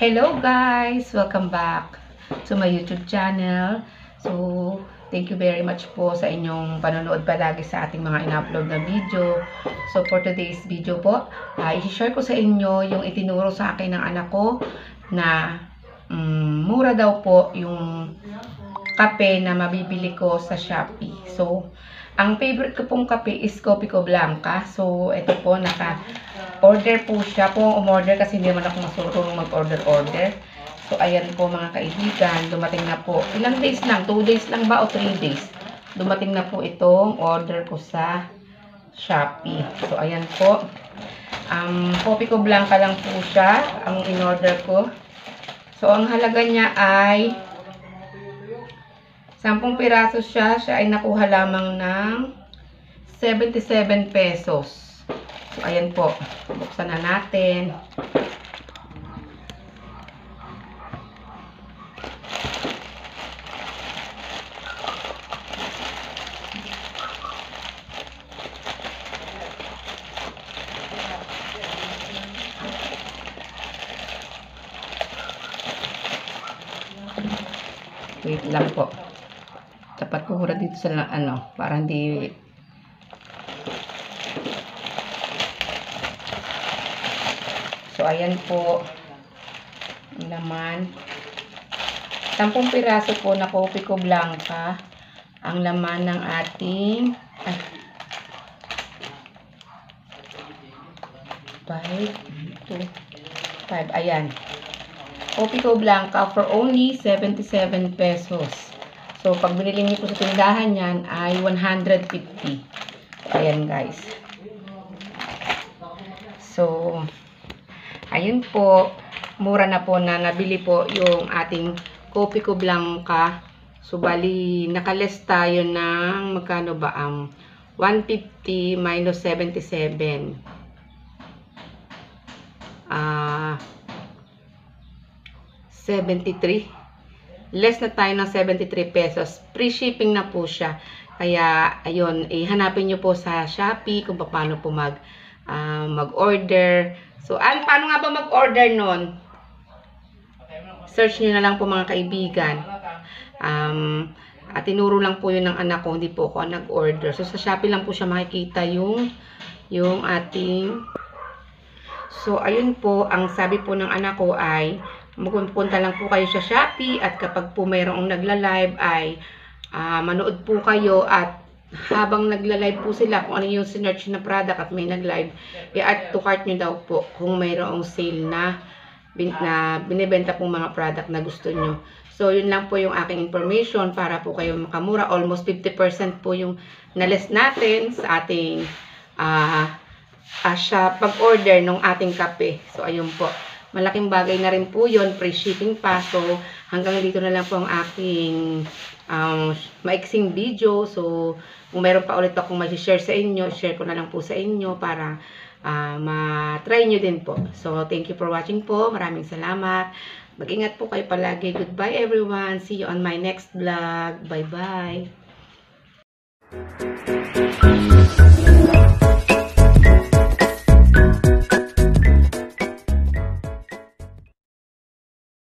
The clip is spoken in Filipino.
Hello guys! Welcome back to my YouTube channel. So, thank you very much po sa inyong panonood palagi sa ating mga in-upload na video. So, for today's video po, i-share ko sa inyo yung itinuro sa akin ng anak ko na mura daw po yung kape na mabibili ko sa Shopee. So, ang favorite ko pong kape is Kopiko Blanca. So, ito po, naka-order po siya. Po umorder kasi hindi naman ako masurong mag-order. So, ayan po mga kaibigan. Dumating na po. Ilang days lang? 2 days lang ba o 3 days? Dumating na po itong order ko sa Shopee. So, ayan po. Kopiko Blanca lang po siya. Ang in-order ko. So, ang halaga niya ay 10 piraso siya. Siya ay nakuha lamang ng 77 pesos. So, ayan po. Buksan na natin. Wait lang po. Dapat ko mura dito sa para hindi So ayan po ang laman. 10 piraso po na Kopiko Blanca ang laman ng ating 5, 2, 5. Ayan. Kopiko Blanca for only 77 pesos. So, pag binili niyo po sa tindahan yan, ay 150. Ayan, guys. So, ayun po. Mura na po na nabili po yung ating Kopiko Blanca. So, bali, nakaless tayo ng, magkano ba? 150 minus 77. 73. Less na tayo ng 73 pesos. Free shipping na po siya. Kaya, ayun, hanapin nyo po sa Shopee kung paano po mag-order. So, paano nga ba mag-order nun? Search nyo na lang po mga kaibigan. At tinuro lang po yun ng anak ko, hindi po ako nag-order. So, sa Shopee lang po siya makikita yung ating. So, ayun po, ang sabi po ng anak ko ay magpunta lang po kayo sa Shopee at kapag po mayroong nagla-live ay manood po kayo at habang nagla-live po sila kung ano yung sinearch na product at may nag-live, i-add to cart nyo daw po kung mayroong sale na binibenta pong mga product na gusto nyo. So, yun lang po yung aking information para po kayo makamura. Almost 50% po yung na-less natin sa ating pag-order ng ating kape. So, ayun po. Malaking bagay na rin po yun, free shipping pa. So, hanggang dito na lang po ang aking maiksing video. So, kung meron pa ulit akong ma-share sa inyo, share ko na lang po sa inyo para ma-try nyo din po. So, thank you for watching po. Maraming salamat. Mag-ingat po kayo palagi. Goodbye everyone. See you on my next vlog. Bye-bye.